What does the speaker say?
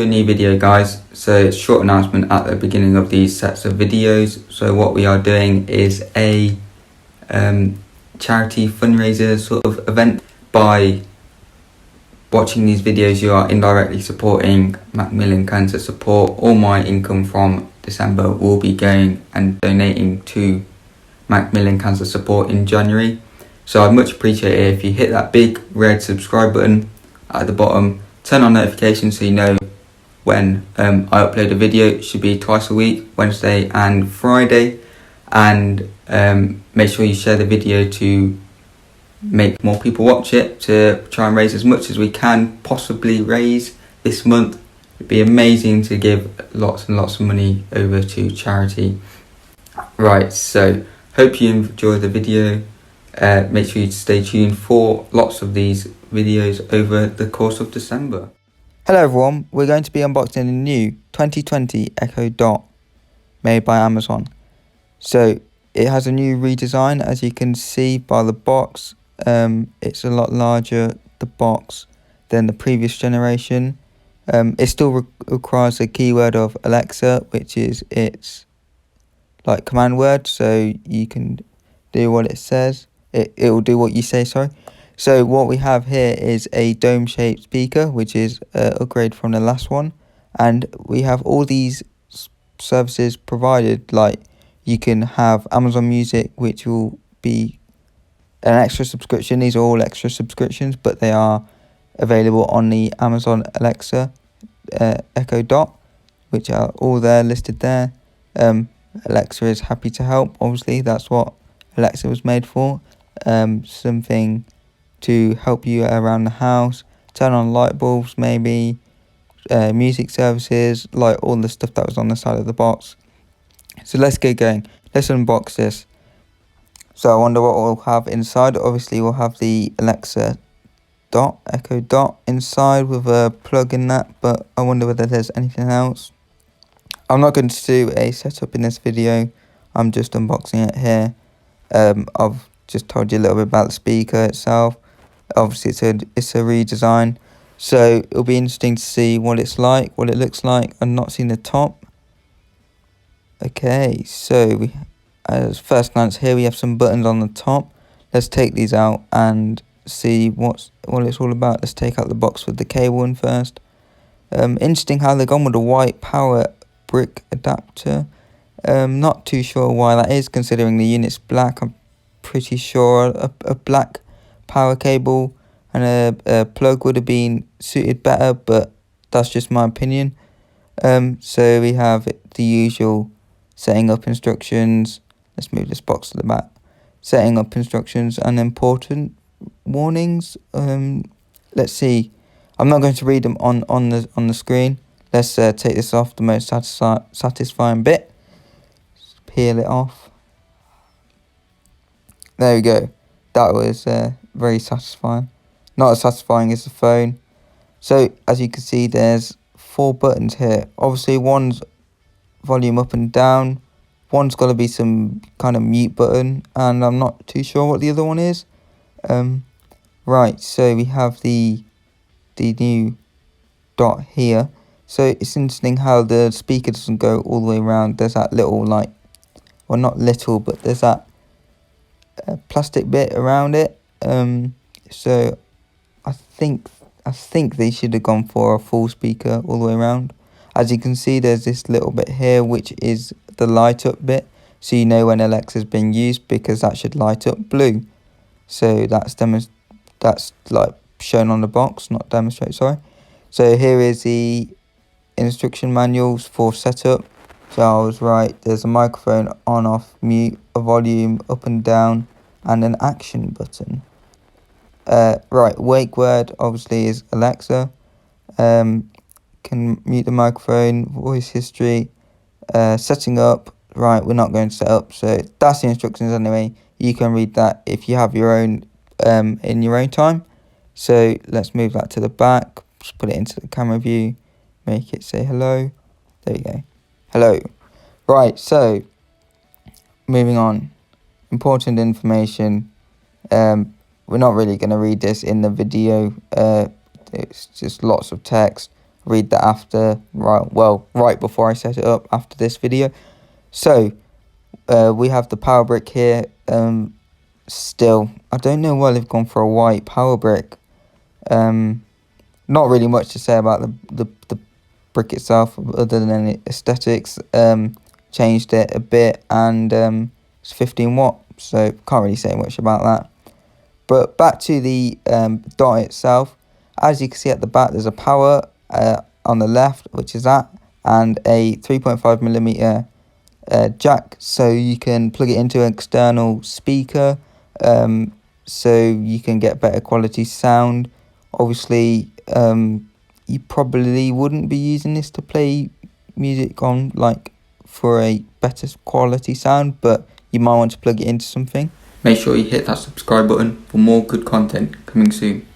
a new video, guys. So short announcement at the beginning of these sets of videos. So what we are doing is a charity fundraiser sort of event. By watching these videos, you are indirectly supporting Macmillan Cancer Support. All my income from December will be going and donating to Macmillan Cancer Support in January. So I'd much appreciate it if you hit that big red subscribe button at the bottom, turn on notifications so you know when I upload a video. It should be twice a week, Wednesday and Friday, and make sure you share the video to make more people watch it, to try and raise as much as we can possibly raise this month. It'd be amazing to give lots and lots of money over to charity. Right, so hope you enjoy the video. Make sure you stay tuned for lots of these videos over the course of December. Hello everyone, we're going to be unboxing a new 2020 Echo Dot made by Amazon. So it has a new redesign, as you can see by the box. It's a lot larger, the box, than the previous generation. It still requires a keyword of Alexa, which is its like command word, so you can do what it says. It will do what you say, sorry. So what we have here is a dome-shaped speaker, which is an upgrade from the last one. And we have all these services provided, like you can have Amazon Music, which will be an extra subscription. These are all extra subscriptions, but they are available on the Amazon Alexa Echo Dot, which are all there listed there. Alexa is happy to help. Obviously, that's what Alexa was made for. Something to help you around the house, turn on light bulbs maybe, music services, like all the stuff that was on the side of the box. So let's get going. Let's unbox this. So I wonder what we'll have inside. Obviously we'll have the Alexa Dot, Echo Dot inside with a plug in that, but I wonder whether there's anything else. I'm not going to do a setup in this video, I'm just unboxing it here. I've just told you a little bit about the speaker itself. Obviously it's a redesign, so it'll be interesting to see what it's like, what it looks like. I've not seen the top. Okay, so we, as first glance here, we have some buttons on the top. Let's take these out and see what it's all about. Let's take out the box with the cable in first. Interesting how they've gone with a white power brick adapter. Not too sure why that is, considering the unit's black. I'm pretty sure a black power cable and a plug would have been suited better, but that's just my opinion. So we have the usual setting up instructions. Let's move this box to the back. Setting up instructions and important warnings. Let's see. I'm not going to read them on the screen. Let's take this off, the most satisfying bit. Just peel it off. There we go. That was very satisfying. Not as satisfying as the phone. So as you can see, there's 4 buttons here. Obviously one's volume up and down. One's got to be some kind of mute button, and I'm not too sure what the other one is. Right, so we have the new Dot here. So it's interesting how the speaker doesn't go all the way around. There's that little, like, well, not little, but there's that plastic bit around it. So I think they should have gone for a full speaker all the way around. As you can see, there's this little bit here, which is the light up bit, so you know when Alexa's been used, because that should light up blue. So that's like shown on the box, not demonstrate, sorry. So here is the instruction manuals for setup. So I was right, there's a microphone on, off, mute, a volume up and down, and an action button. Right, wake word obviously is Alexa. Can mute the microphone, voice history, setting up. Right, we're not going to set up, so that's the instructions anyway. You can read that if you have your own in your own time. So let's move that to the back, just put it into the camera view, make it say hello. There you go, hello. Right, so moving on, important information. We're not really going to read this in the video. It's just lots of text. read that after, right before I set it up after this video. So we have the power brick here. Still, I don't know why they've gone for a white power brick. Not really much to say about the brick itself other than aesthetics. Changed it a bit, and it's 15 watt, so can't really say much about that. But back to the dot itself. As you can see at the back, there's a power on the left, which is that, and a 3.5mm jack, so you can plug it into an external speaker, so you can get better quality sound. Obviously, you probably wouldn't be using this to play music on, like, for a better quality sound, but you might want to plug it into something. Make sure you hit that subscribe button for more good content coming soon.